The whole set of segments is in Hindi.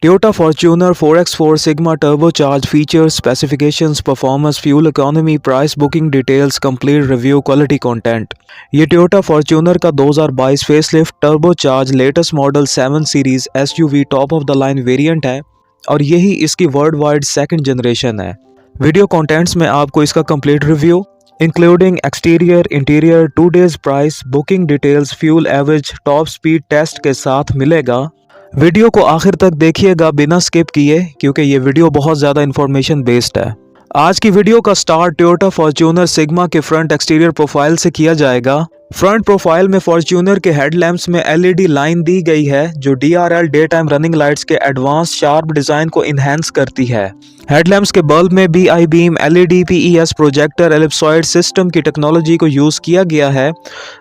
Toyota Fortuner 4x4 Sigma turbocharged features, specifications, performance, fuel economy, price, booking details, complete review, quality content। ये Toyota Fortuner का 2022 facelift turbocharge latest model 7 series SUV top of the line variant है और यही इसकी वर्ल्ड वाइड सेकंड जनरेशन है। वीडियो कंटेंट्स में आपको इसका complete review including exterior, interior, 2 days price, booking details, fuel average, top speed test के साथ मिलेगा। वीडियो को आखिर तक देखिएगा बिना स्किप किए क्योंकि ये वीडियो बहुत ज़्यादा इंफॉर्मेशन बेस्ड है। आज की वीडियो का स्टार्ट टोयोटा फॉर्च्यूनर सिग्मा के फ्रंट एक्सटीरियर प्रोफाइल से किया जाएगा। फ्रंट प्रोफाइल में फॉर्च्यूनर के हेडलैम्प्स में LED लाइन दी गई है जो DRL day time running lights के एडवांस शार्प डिजाइन को इन्हेंस करती है। हेडलैम्प्स के बल्ब में BI beam, LED, PES projector, ellipsoid system की टेक्नोलॉजी को यूज किया गया है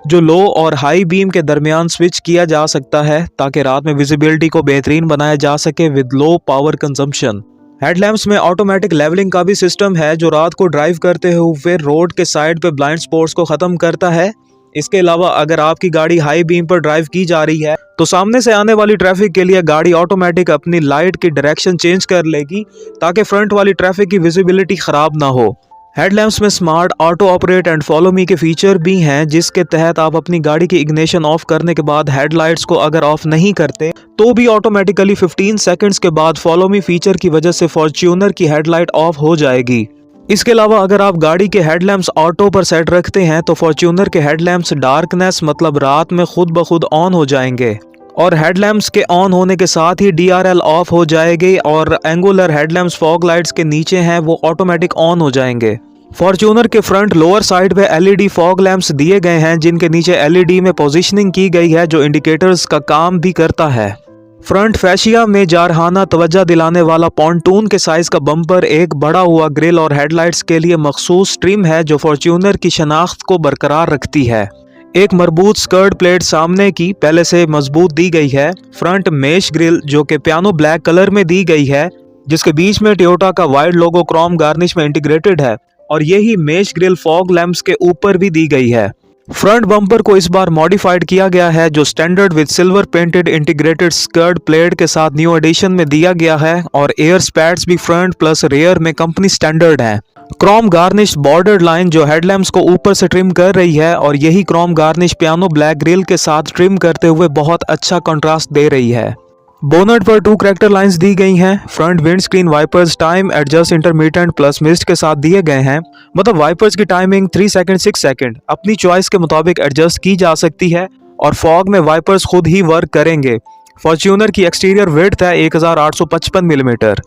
जो लो और हाई बीम के दरमियान स्विच किया जा सकता है ताकि रात में विजिबिलिटी को बेहतरीन बनाया जा सके with low power consumption. Headlamps में ऑटोमेटिक लेवलिंग का भी सिस्टम है जो रात को ड्राइव करते हुए रोड के साइड पे ब्लाइंड स्पॉट्स को खत्म करता है। इसके अलावा अगर आपकी गाड़ी हाई बीम पर ड्राइव की जा रही है तो सामने से आने वाली ट्रैफिक के लिए गाड़ी ऑटोमेटिक अपनी लाइट की डायरेक्शन चेंज कर लेगी ताकि फ्रंट वाली ट्रैफिक की विजिबिलिटी खराब ना हो। हेडलैम्प्स में smart auto operate and follow me के फीचर भी हैं जिसके तहत आप अपनी गाड़ी की इग्निशन ऑफ करने के बाद हेडलाइट्स को अगर ऑफ नहीं करते तो भी ऑटोमेटिकली 15 सेकंड्स के बाद फॉलो मी फीचर की वजह से फॉर्च्यूनर की हेडलाइट ऑफ हो जाएगी। इसके अलावा अगर आप गाड़ी के हेडलैम्प्स ऑटो पर सेट रखते हैं तो फॉर्च्यूनर के हेडलैम्प्स डार्कनेस मतलब रात में खुद ब खुद ऑन हो जाएंगे और हेडलैम्प्स के ऑन होने के साथ ही DRL ऑफ हो जाएगी और एंगुलर हेडलैम्प्स फॉग लाइट्स के नीचे हैं वो ऑटोमेटिक ऑन हो जाएंगे। फॉर्च्यूनर के फ्रंट लोअर साइड पे LED फॉग लैंप्स दिए गए हैं जिनके नीचे LED में पोजीशनिंग की गई है जो इंडिकेटर्स का काम भी करता है। फ्रंट फैशिया में जारहाना तवज्जो दिलाने वाला पॉन्टून के साइज का बम्पर, एक बढ़ा हुआ ग्रिल और हेडलाइट्स के लिए मखसूस ट्रिम है जो फॉर्च्यूनर की शनाख्त को बरकरार रखती है। एक मजबूत स्कर्ट प्लेट सामने की पहले से मजबूत दी गई है। फ्रंट मेश ग्रिल जो कि पियानो ब्लैक कलर में दी गई है जिसके बीच में टोयोटा का वाइड लोगो क्रोम गार्निश में इंटीग्रेटेड है और यही मेश ग्रिल फॉग लैंप्स के ऊपर भी दी गई है। फ्रंट बम्पर को इस बार मॉडिफाइड किया गया है जो standard with silver painted integrated skirt plate के साथ न्यू एडिशन में दिया गया है और एयर स्पैड्स भी फ्रंट प्लस रेयर में कंपनी स्टैंडर्ड है। क्रोम गार्निश बॉर्डर लाइन जो हेडलैम्प्स को ऊपर से ट्रिम कर रही है और यही Chrome garnish piano black grill के साथ ट्रिम करते हुए बहुत अच्छा कंट्रास्ट दे रही है। बोनट पर 2 करैक्टर लाइंस दी गई हैं। Front wind screen wipers time adjust intermediate plus mist के साथ दिए गए हैं मतलब वाइपर्स की टाइमिंग 3 सेकंड 6 सेकंड अपनी चॉइस के मुताबिक एडजस्ट की जा सकती है और फॉग में वाइपर्स खुद ही वर्क करेंगे। फॉर्च्यूनर की एक्सटीरियर विड्थ है 1855 मिलीमीटर।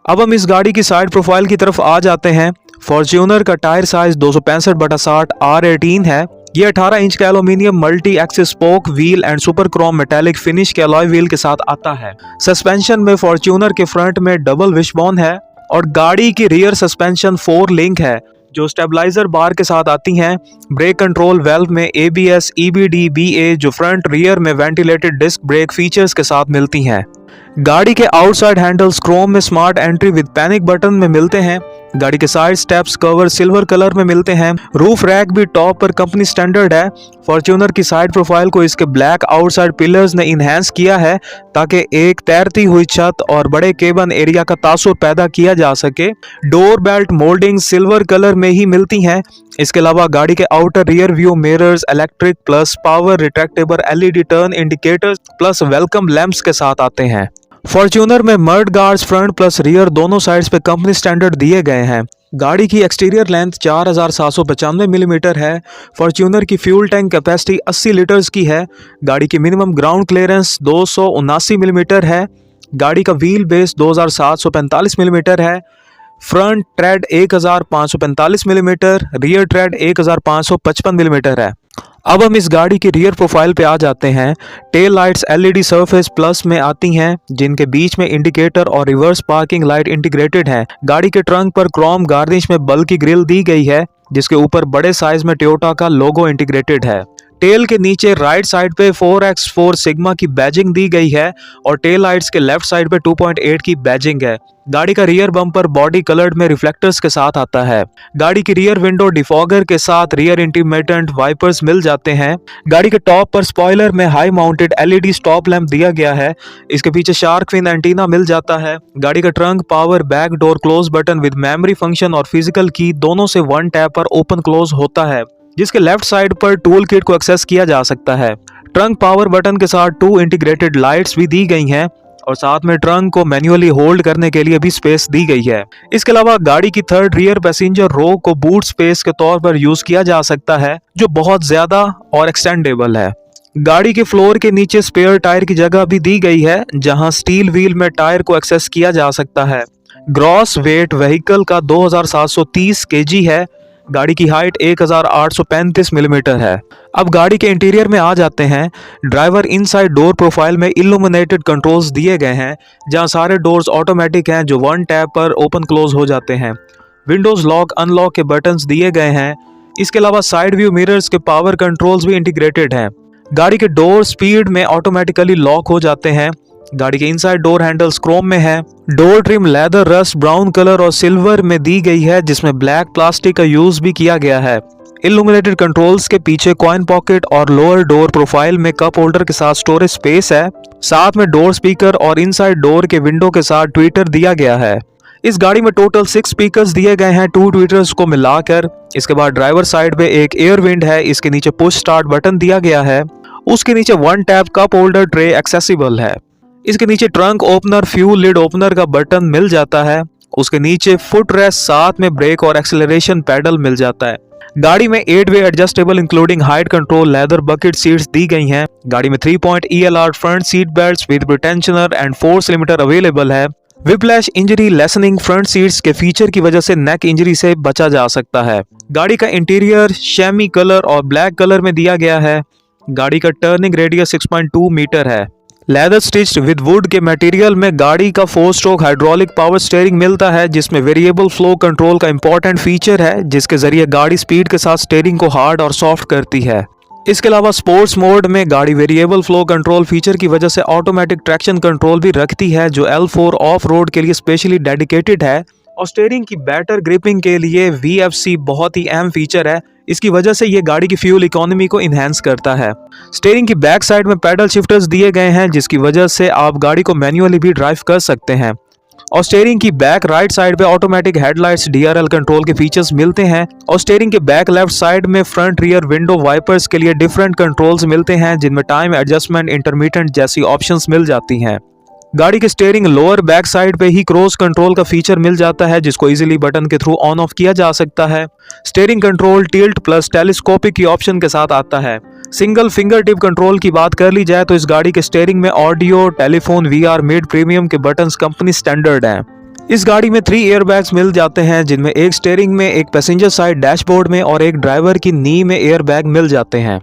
अब हम इस गाड़ी की साइड प्रोफाइल की तरफ आ जाते हैं। फॉर्च्यूनर का टायर साइज 265/60 R18 है। ये 18 इंच का aluminium multi axis spoke wheel and super Chrome metallic finish के अलॉय व्हील के साथ आता है। सस्पेंशन में फॉर्च्यूनर के फ्रंट में डबल विशबोन है और गाड़ी की रियर सस्पेंशन 4 लिंक है जो स्टेबलाइजर बार के साथ आती हैं। ब्रेक कंट्रोल वेल्व में ABS, EBD, BA जो फ्रंट रियर में वेंटिलेटेड डिस्क ब्रेक फीचर्स के साथ मिलती हैं। गाड़ी के आउटसाइड हैंडल्स क्रोम में smart entry with panic button में मिलते हैं। गाड़ी के side steps cover silver colour में मिलते हैं। रूफ रैक भी टॉप पर कंपनी स्टैंडर्ड है। फॉर्च्यूनर की साइड प्रोफाइल को इसके ब्लैक आउटसाइड पिलर्स ने इनहेंस किया है ताकि एक तैरती हुई छत और बड़े केबन एरिया का तासुर पैदा किया जा सके। Door belt moulding silver colour में ही मिलती हैं। इसके अलावा गाड़ी के outer rear view mirrors electric plus power retractable LED turn indicators plus welcome lamps के साथ आते हैं। फॉर्च्यूनर में mud guards front plus rear दोनों साइड्स पे कंपनी स्टैंडर्ड दिए गए हैं। गाड़ी की एक्सटीरियर लेंथ 4795 मिलीमीटर है। फॉर्च्यूनर की फ्यूल टैंक कैपेसिटी 80 लीटर्स की है। गाड़ी की मिनिमम ग्राउंड क्लियरेंस 279 मिलीमीटर है। गाड़ी का व्हील बेस 2745 मिलीमीटर है। Front trade 1545 millimetre, rear trade 1555 millimetre है। अब हम इस गाड़ी की रियर प्रोफाइल पे आ जाते हैं। Tail lights LED surface plus में आती हैं जिनके बीच में इंडिकेटर और रिवर्स पार्किंग लाइट इंटीग्रेटेड है। गाड़ी के ट्रंक पर क्रोम गार्निश में बल्कि ग्रिल दी गई है जिसके ऊपर बड़े साइज में टोयोटा का लोगो इंटीग्रेटेड है। टेल के नीचे राइट साइड पे 4x4 सिग्मा की बैजिंग दी गई है और टेल लाइट्स के लेफ्ट साइड पे 2.8 की बैजिंग है। गाड़ी का रियर बम्पर बॉडी कलर्ड में रिफ्लेक्टर्स के साथ आता है। गाड़ी की रियर विंडो डिफॉगर के साथ रियर इंटीमेटेंट वाइपर्स मिल जाते हैं। गाड़ी के टॉप पर स्पॉइलर में high mounted LED stop lamp दिया गया है। इसके पीछे शार्क फिन एंटीना मिल जाता है। गाड़ी का trunk power back door close button with memory function और फिजिकल की दोनों से वन टैप पर ओपन क्लोज होता है, जिसके लेफ्ट साइड पर टूल किट को एक्सेस किया जा सकता है। ट्रंक पावर बटन के साथ 2 इंटीग्रेटेड लाइट्स भी दी गई हैं और साथ में ट्रंक को मैन्युअली होल्ड करने के लिए भी स्पेस दी गई है। इसके अलावा गाड़ी की थर्ड रियर पैसेंजर रो को बूट स्पेस के तौर पर यूज किया जा सकता है, जो बहुत ज्यादा और एक्सटेंडेबल है। गाड़ी के फ्लोर के नीचे स्पेयर टायर की जगह भी दी गई है, जहां स्टील व्हील में टायर को एक्सेस किया जा सकता है। ग्रॉस वेट व्हीकल का 2730 केजी है। गाड़ी की हाइट 1835 मिलीमीटर है। अब गाड़ी के इंटीरियर में आ जाते हैं। ड्राइवर इनसाइड डोर प्रोफाइल में इल्यूमिनेटेड कंट्रोल्स दिए गए हैं, जहां सारे डोर्स ऑटोमेटिक हैं जो वन टैप पर ओपन क्लोज हो जाते हैं। विंडोज लॉक अनलॉक के बटन्स दिए गए हैं। इसके अलावा साइड व्यू मिरर्स के पावर कंट्रोल्स भी इंटीग्रेटेड हैं। गाड़ी के डोर स्पीड में ऑटोमेटिकली लॉक हो जाते हैं। गाड़ी के इनसाइड डोर हैंडल्स क्रोम में है। Door trim leather rust brown colour और सिल्वर में दी गई है, जिसमें ब्लैक प्लास्टिक का यूज भी किया गया है। इल्यूमिनेटेड कंट्रोल्स के पीछे कॉइन पॉकेट और लोअर डोर प्रोफाइल में कप होल्डर के साथ स्टोरेज स्पेस है। साथ में डोर स्पीकर और इनसाइड डोर के विंडो के साथ ट्विटर दिया गया है। इस गाड़ी में टोटल 6 स्पीकर्स दिए गए हैं 2 ट्विटर्स को मिलाकर। इसके बाद ड्राइवर साइड पे एक एयर विंड है। इसके नीचे पुश स्टार्ट बटन दिया गया है। उसके नीचे one tap cup holder tray accessible है। इसके नीचे trunk opener fuel lid opener का बटन मिल जाता है। उसके नीचे फुट रेस्ट साथ में ब्रेक और एक्सेलरेशन पैडल मिल जाता है। गाड़ी में eight way adjustable including height control leather bucket seats दी गई हैं। गाड़ी में 3-point ELR front seat belts with pretensioner and force limiter available है। Whiplash injury lessening front seats के फीचर की वजह से नेक इंजरी से बचा जा सकता है। गाड़ी का इंटीरियर शैमी कलर और ब्लैक कलर में दिया गया है। गाड़ी का टर्निंग रेडियस 6.2 मीटर है। लेदर स्टिच्ड विद वुड के मटेरियल में गाड़ी का 4 स्ट्रोक हाइड्रोलिक पावर स्टीयरिंग मिलता है, जिसमें वेरिएबल फ्लो कंट्रोल का इंपॉर्टेंट फीचर है, जिसके जरिए गाड़ी स्पीड के साथ स्टीयरिंग को हार्ड और सॉफ्ट करती है। इसके अलावा स्पोर्ट्स मोड में गाड़ी वेरिएबल फ्लो कंट्रोल फीचर की वजह से ऑटोमेटिक ट्रैक्शन कंट्रोल भी रखती है, जो L4 ऑफ रोड के लिए स्पेशली डेडिकेटेड है। और स्टीयरिंग की बेटर ग्रिपिंग के लिए VFC बहुत ही अहम फीचर है। इसकी वजह से ये गाड़ी की फ्यूल इकोनॉमी को इन्हेंस करता है। स्टीयरिंग की बैक साइड में पैडल शिफ्टर्स दिए गए हैं, जिसकी वजह से आप गाड़ी को मैन्युअली भी ड्राइव कर सकते हैं। और स्टीयरिंग की बैक राइट साइड पे ऑटोमेटिक हेडलाइट्स DRL कंट्रोल के फीचर्स मिलते हैं। और स्टीयरिंग के बैक लेफ्ट साइड में फ्रंट रियर विंडो वाइपर्स के लिए डिफरेंट कंट्रोल्स मिलते हैं, जिनमें टाइम एडजस्टमेंट इंटरमिटेंट जैसी ऑप्शंस मिल जाती हैं। गाड़ी के स्टीयरिंग लोअर बैक साइड पे ही क्रूज कंट्रोल का फीचर मिल जाता है, जिसको इजीली बटन के थ्रू ऑन ऑफ किया जा सकता है। Steering control tilt plus telescopic की ऑप्शन के साथ आता है। सिंगल फिंगर टिप कंट्रोल की बात कर ली जाए तो इस गाड़ी के स्टीयरिंग में audio, telephone, VR, mid premium के बटन्स कंपनी स्टैंडर्ड हैं। इस गाड़ी में 3 एयरबैग्स मिल जाते हैं, जिनमें एक स्टीयरिंग में, एक पैसेंजर साइड डैशबोर्ड में और एक ड्राइवर की नी में एयरबैग मिल जाते हैं।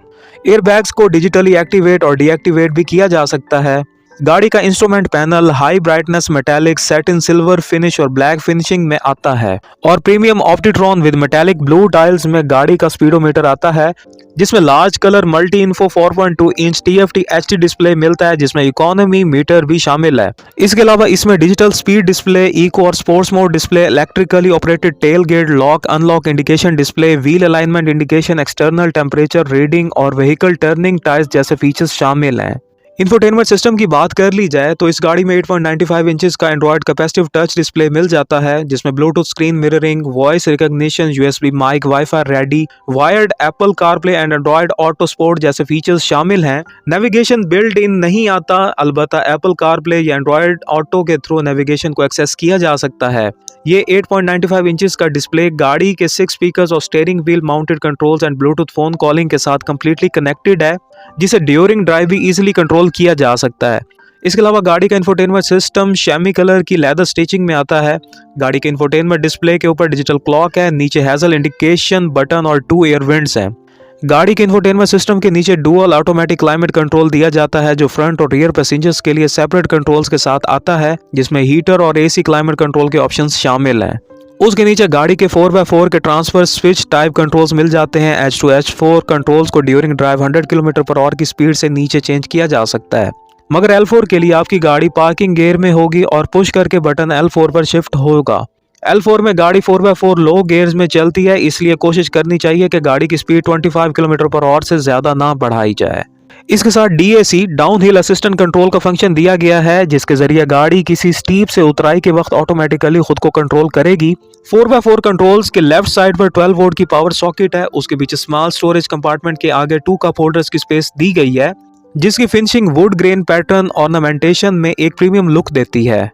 एयरबैग्स को डिजिटली एक्टिवेट और डीएक्टिवेट भी किया जा सकता है। गाड़ी का instrument panel high brightness metallic satin silver finish और ब्लैक फिनिशिंग में आता है। और premium Optitron with metallic blue tiles में गाड़ी का स्पीडोमीटर आता है, जिसमें large colour multi info 4.2 inch TFT HD display मिलता है, जिसमें इकोनॉमी मीटर भी शामिल है। इसके अलावा इसमें डिजिटल स्पीड डिस्प्ले, इको और sports mode display, electrically operated tail gate lock unlock indication display, wheel alignment indication, external temperature reading और व्हीकल टर्निंग टाइल्स जैसे फीचर्स शामिल हैं। इंफोटेनमेंट सिस्टम की बात कर ली जाए तो इस गाड़ी में 8.95 इंचेस का एंड्रॉयड कैपेसिटिव टच डिस्प्ले मिल जाता है, जिसमें Bluetooth screen mirroring, voice recognition, USB mic, wifi ready, wired Apple CarPlay and Android auto support जैसे फीचर्स शामिल हैं। नेविगेशन बिल्ट इन नहीं आता, अलबत्ता एप्पल कारप्ले या एंड्रॉयड ऑटो के थ्रू नेविगेशन को एक्सेस किया जा सकता है। ये 8.95 इंचेस का डिस्प्ले गाड़ी के 6 स्पीकर्स और steering wheel mounted controls and Bluetooth phone calling के साथ कंप्लीटली कनेक्टेड है, जिसे ड्यूरिंग ड्राइव भी इजीली कंट्रोल किया जा सकता है। इसके अलावा गाड़ी का इंफोटेनमेंट सिस्टम शैमी कलर की लेदर स्टिचिंग में आता है। गाड़ी के इंफोटेनमेंट डिस्प्ले के ऊपर डिजिटल क्लॉक है, नीचे हैजल इंडिकेशन बटन और 2 एयर विंड्स हैं। गाड़ी के इंफोटेनमेंट सिस्टम के नीचे डुअल ऑटोमेटिक क्लाइमेट कंट्रोल दिया जाता है, जो फ्रंट और रियर पैसेंजर्स के लिए सेपरेट कंट्रोल्स के साथ आता है, जिसमें हीटर और AC क्लाइमेट कंट्रोल के ऑप्शंस शामिल हैं। उसके नीचे गाड़ी के 4x4 के ट्रांसफर स्विच टाइप कंट्रोल्स मिल जाते हैं। H2 H4 कंट्रोल्स को ड्यूरिंग ड्राइव 100 km/h की स्पीड से नीचे चेंज किया जा सकता है, मगर L4 के लिए आपकी गाड़ी पार्किंग गियर में होगी और पुश करके बटन L4 पर शिफ्ट होगा। L4 में गाड़ी 4x4 लो गियर्स में चलती है, इसलिए कोशिश करनी चाहिए कि गाड़ी की स्पीड 25 km/h से ज्यादा ना बढ़ाई जाए। इसके साथ DAC down hill assistant control का फंक्शन दिया गया है, जिसके जरिए गाड़ी किसी स्टीप से उतराई के वक्त ऑटोमेटिकली खुद को कंट्रोल करेगी। 4x4 कंट्रोल्स के लेफ्ट साइड पर 12 वोल्ट की पावर सॉकेट है, उसके पीछे स्मॉल स्टोरेज कंपार्टमेंट के आगे 2 कप होल्डर्स की स्पेस दी गई है, जिसकी finishing wood grain pattern ornamentation में एक प्रीमियम लुक देती है।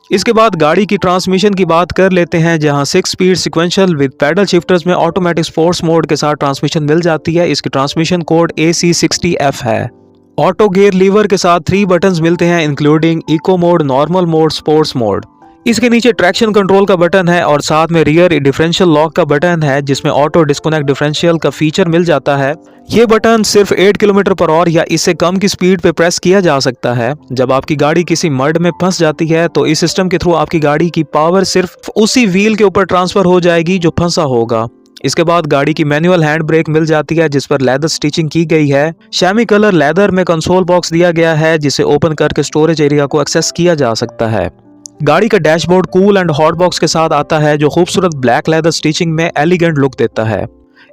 इसके बाद गाड़ी की ट्रांसमिशन की बात कर लेते हैं, जहां 6 speed sequential with paddle shifters में ऑटोमेटिक स्पोर्ट्स मोड के साथ ट्रांसमिशन मिल जाती है। इसकी ट्रांसमिशन कोड AC60F है। ऑटो गियर लीवर के साथ 3 बटन्स मिलते हैं, including eco mode, normal mode, sports mode. इसके नीचे ट्रैक्शन कंट्रोल का बटन है और साथ में रियर डिफरेंशियल लॉक का बटन है, जिसमें ऑटो डिस्कनेक्ट डिफरेंशियल का फीचर मिल जाता है। ये बटन सिर्फ 8 km/h या इससे कम की स्पीड पे प्रेस किया जा सकता है। जब आपकी गाड़ी किसी मड में फंस जाती है तो इस सिस्टम के थ्रू आपकी गाड़ी की पावर सिर्फ उसी व्हील के ऊपर ट्रांसफर हो जाएगी जो फंसा होगा। इसके बाद गाड़ी की मैनुअल हैंड ब्रेक मिल जाती है, जिस पर लेदर स्टिचिंग की गई है। शैमी कलर लेदर में कंसोल बॉक्स दिया गया है, जिसे ओपन करके स्टोरेज एरिया को एक्सेस किया जा सकता है। गाड़ी का dashboard cool and hot box के साथ आता है, जो खूबसूरत ब्लैक लेदर स्टिचिंग में एलिगेंट लुक देता है।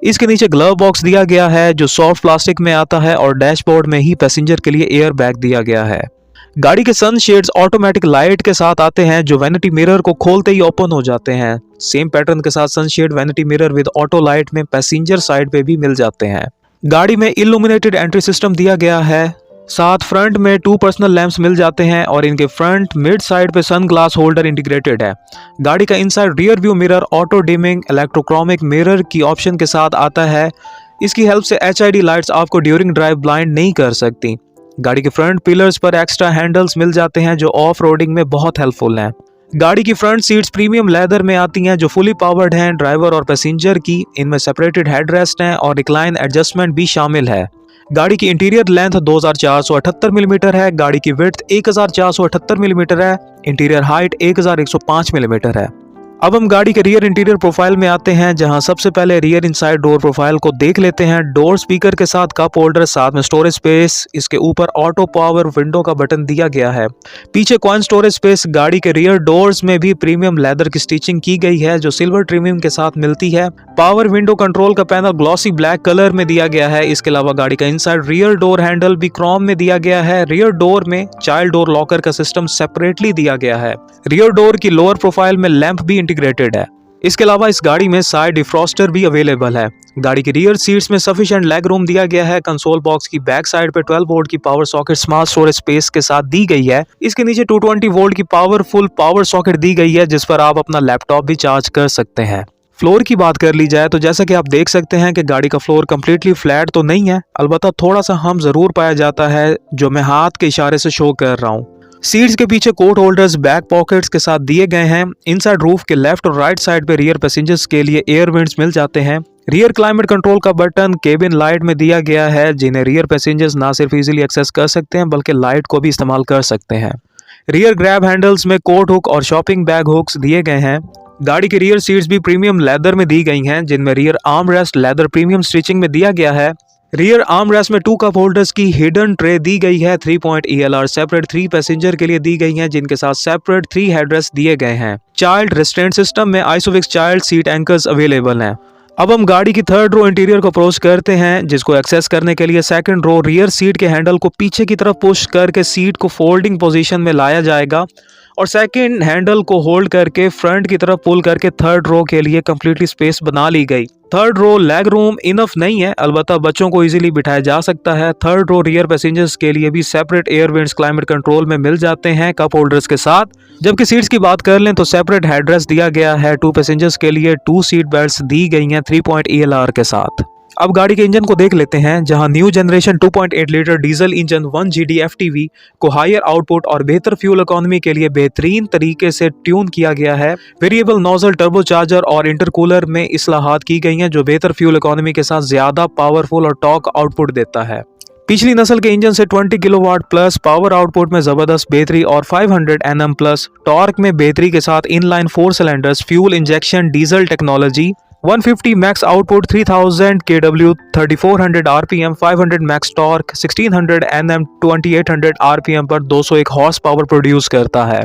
इसके नीचे ग्लव बॉक्स दिया गया है, जो सॉफ्ट प्लास्टिक में आता है, और डैशबोर्ड में ही पैसेंजर के लिए एयर बैग दिया गया है। गाड़ी के सन शेड्स ऑटोमेटिक लाइट के साथ आते हैं, जो वैनिटी मिरर को खोलते ही ओपन हो जाते हैं। सेम पैटर्न के साथ sun shade vanity mirror with auto light में पैसेंजर साइड पे भी मिल जाते हैं। गाड़ी में इल्यूमिनेटेड एंट्री सिस्टम दिया गया है, साथ फ्रंट में 2 पर्सनल लैंप्स मिल जाते हैं और इनके फ्रंट मिड साइड पे सन ग्लास होल्डर इंटीग्रेटेड है। गाड़ी का inside rear view mirror auto dimming electrochromic mirror की ऑप्शन के साथ आता है। इसकी हेल्प से HID लाइट्स आपको ड्यूरिंग ड्राइव ब्लाइंड नहीं कर सकती। गाड़ी के फ्रंट पिलर्स पर एक्स्ट्रा हैंडल्स मिल जाते हैं, जो ऑफ रोडिंग में बहुत हेल्पफुल हैं। गाड़ी की फ्रंट सीट्स प्रीमियम लेदर में आती हैं, जो फुली पावर्ड हैं। ड्राइवर और पैसेंजर की इनमें सेपरेटेड हेडरेस्ट हैं और रिक्लाइन एडजस्टमेंट भी शामिल है। गाड़ी की इंटीरियर लेंथ 2478 मिलीमीटर है, गाड़ी की विड्थ 1478 मिलीमीटर है, इंटीरियर हाइट 1105 मिलीमीटर है। अब हम गाड़ी के रियर इंटीरियर प्रोफाइल में आते हैं, जहां सबसे पहले रियर इनसाइड डोर प्रोफाइल को देख लेते हैं। डोर स्पीकर के साथ कप होल्डर, साथ में स्टोरेज स्पेस, इसके ऊपर ऑटो पावर विंडो का बटन दिया गया है। पीछे कॉइन स्टोरेज स्पेस। गाड़ी के रियर डोर्स में भी प्रीमियम लेदर की स्टिचिंग की गई है, जो सिल्वर ट्रिमिंग के साथ मिलती है। पावर विंडो कंट्रोल का पैनल ग्लॉसी ब्लैक कलर में दिया गया है। इसके अलावा गाड़ी का इनसाइड रियर डोर हैंडल भी क्रोम में दिया गया है। रियर डोर में चाइल्ड डोर लॉकर का सिस्टम सेपरेटली दिया गया है। रियर डोर की लोअर प्रोफाइल में लैंप भी इंटीग्रेटेड है। इसके अलावा इस गाड़ी में साइड डिफ्रॉस्टर भी अवेलेबल है। गाड़ी की रियर सीट्स में सफिशिएंट लेग रूम दिया गया है। कंसोल बॉक्स की बैक साइड पे 12 वोल्ट की power socket small storage space के साथ दी गई है। इसके नीचे 220 वोल्ट की पावरफुल पावर सॉकेट दी गई है, जिस पर आप अपना लैपटॉप भी चार्ज कर सकते हैं। फ्लोर की बात कर ली जाए तो जैसा कि आप देख सकते हैं कि गाड़ी का फ्लोर कम्प्लीटली फ्लैट तो नहीं है, अलबत्ता थोड़ा सा हम जरूर पाया जाता है, जो मैं हाथ के इशारे से शो कर रहा हूँ। सीट्स के पीछे कोट होल्डर्स बैक पॉकेट्स के साथ दिए गए हैं। इनसाइड रूफ के लेफ्ट और राइट साइड पे रियर पैसेंजर्स के लिए एयर वेंट्स मिल जाते हैं। रियर क्लाइमेट कंट्रोल का बटन केबिन लाइट में दिया गया है, जिन्हें रियर पैसेंजर्स ना सिर्फ इजीली एक्सेस कर सकते हैं बल्कि लाइट को भी इस्तेमाल कर सकते हैं। रियर ग्रैब हैंडल्स में कोट हुक और शॉपिंग बैग हुक्स दिए गए हैं। गाड़ी की रियर सीट्स भी प्रीमियम लेदर में दी गई हैं, जिनमें rear arm rest leather premium stitching में दिया गया है। रियर आर्म रेस्ट में 2 कप होल्डर्स की हिडन ट्रे दी गई है। 3 पॉइंट ELR सेपरेट 3 पैसेंजर के लिए दी गई हैं, जिनके साथ सेपरेट 3 हेडरेस्ट दिए गए हैं। चाइल्ड रेस्ट्रेंट सिस्टम में isofix child seat anchors available हैं। अब हम गाड़ी की थर्ड रो इंटीरियर को अप्रोच करते हैं, जिसको एक्सेस करने के लिए सेकंड रो रियर सीट के हैंडल को पीछे की तरफ पुश करके सीट को फोल्डिंग पोजीशन में लाया जाएगा और सेकंड हैंडल को होल्ड करके फ्रंट की तरफ पुल करके थर्ड रो के लिए कंप्लीटली स्पेस बना ली गई। Third row leg room enough नहीं है, अलबत्ता बच्चों को इजीली बिठाया जा सकता है। थर्ड रो रियर पैसेंजर्स के लिए भी separate air vents climate control में मिल जाते हैं कप होल्डर्स के साथ। जबकि सीट्स की बात कर लें तो सेपरेट हेडरेस्ट दिया गया है। 2 पैसेंजर्स के लिए 2 सीट बेल्ट्स दी गई हैं 3 पॉइंट ELR के साथ। अब गाड़ी के इंजन को देख लेते हैं, जहां new generation 2.8 litre diesel engine 1GD FTV को हायर आउटपुट और बेहतर फ्यूल इकोनॉमी के लिए बेहतरीन तरीके से ट्यून किया गया है। वेरिएबल नोजल टर्बोचार्जर और इंटरकूलर में इस्लाहात की गई हैं, जो बेहतर फ्यूल इकोनॉमी के साथ ज्यादा पावरफुल और टॉर्क आउटपुट देता है। पिछली नस्ल के इंजन से 20 किलोवाट प्लस पावर आउटपुट में ज़बरदस्त बेहतरी और 500 Nm प्लस टॉर्क में बेहतरी के साथ inline 4 cylinders fuel injection diesel technology, 150 max output, 3000 kW, 3400 RPM, 500 max torque, 1600 Nm, 2800 RPM पर 201 हॉर्स पावर प्रोड्यूस करता है।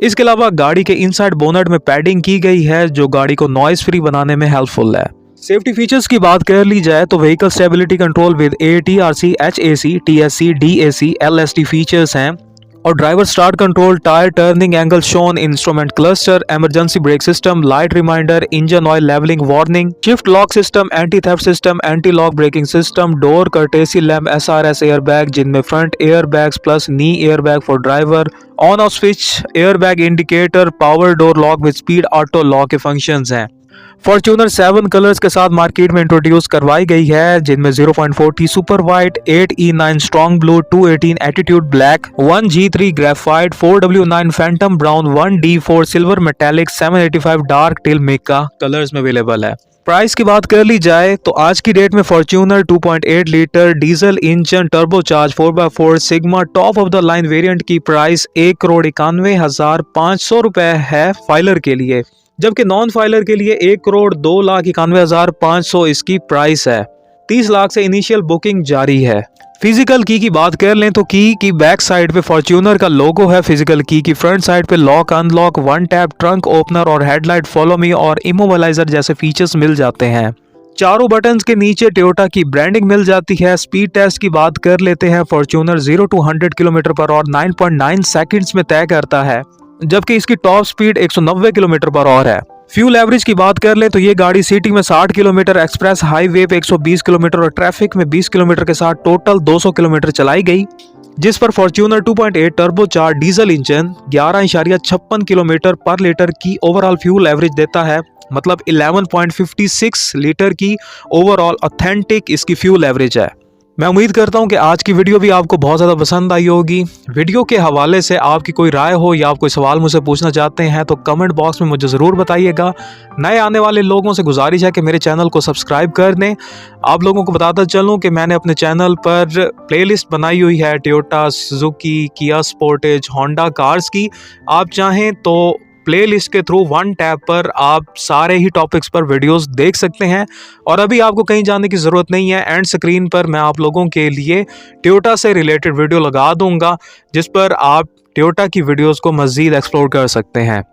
इसके अलावा गाड़ी के इनसाइड बोनट में पैडिंग की गई है जो गाड़ी को नॉइस फ्री बनाने में हेल्पफुल है। सेफ्टी फीचर्स की बात कर ली जाए तो vehicle stability control with ATRC, HAC, TSC, DAC, LSD features हैं और driver start control, tyre turning angle shown, instrument cluster, emergency brake system, light reminder, engine oil levelling warning, shift lock system, anti theft system, anti lock braking system, door courtesy lamp, SRS air bag जिनमें front air bags plus knee air bag for driver, on off switch air bag indicator, power door lock with speed auto lock के फंक्शंस हैं। फॉर्च्यूनर 7 कलर्स के साथ मार्केट में इंट्रोड्यूस करवाई गई है जिनमें 0.4T super white, 8E9 strong blue, 218 attitude black, 1G3 graphite, 4W9 phantom brown, 1D4 silver metallic, 785 dark teal mica colours में अवेलेबल है। प्राइस की बात कर ली जाए तो आज की डेट में Fortuner 2.8 litre diesel engine turbocharge 4x4 sigma top of the line variant की प्राइस 1,91,500 रुपए है फाइलर के लिए, जबकि नॉन फाइलर के लिए 1,02,91,500 इसकी प्राइस है। 30 लाख से इनिशियल बुकिंग जारी है। फिजिकल की बात कर लें तो की बैक साइड पे फॉर्च्यूनर का लोगो है। फिजिकल की फ्रंट साइड पे lock unlock, one tap, trunk opener और हेडलाइट फॉलो मी और इमोबलाइजर जैसे फीचर्स मिल जाते हैं। चारों बटन्स के नीचे टोयोटा की ब्रांडिंग मिल जाती है। स्पीड टेस्ट की बात कर लेते हैं। फॉर्च्यूनर 0 to 100 किलोमीटर पर और 9.9 सेकंड्स में तय करता है, जबकि इसकी टॉप स्पीड 190 किलोमीटर पर और है। फ्यूल एवरेज की बात कर ले तो ये गाड़ी सिटी में 60 किलोमीटर, एक्सप्रेस हाईवे पे 120 किलोमीटर और ट्रैफिक में 20 किलोमीटर के साथ टोटल 200 किलोमीटर चलाई गई, जिस पर Fortuner 2.8 turbocharge diesel engine 11.56 kilometre पर लीटर की ओवरऑल फ्यूल एवरेज देता है, मतलब 11.56 लीटर की ओवरऑल ऑथेंटिक इसकी फ्यूल एवरेज है। मैं उम्मीद करता हूं कि आज की वीडियो भी आपको बहुत ज़्यादा पसंद आई होगी। वीडियो के हवाले से आपकी कोई राय हो या आप कोई सवाल मुझसे पूछना चाहते हैं तो कमेंट बॉक्स में मुझे ज़रूर बताइएगा। नए आने वाले लोगों से गुजारिश है कि मेरे चैनल को सब्सक्राइब कर दें। आप लोगों को बताता चलूं कि मैंने अपने चैनल पर प्लेलिस्ट बनाई हुई है टोयोटा, सुजुकी, किया स्पोर्टेज, होंडा कार्स की। आप चाहें तो प्लेलिस्ट के थ्रू वन टैप पर आप सारे ही टॉपिक्स पर वीडियोस देख सकते हैं और अभी आपको कहीं जाने की ज़रूरत नहीं है। एंड स्क्रीन पर मैं आप लोगों के लिए टोयोटा से रिलेटेड वीडियो लगा दूंगा जिस पर आप टोयोटा की वीडियोस को मज़ीद एक्सप्लोर कर सकते हैं।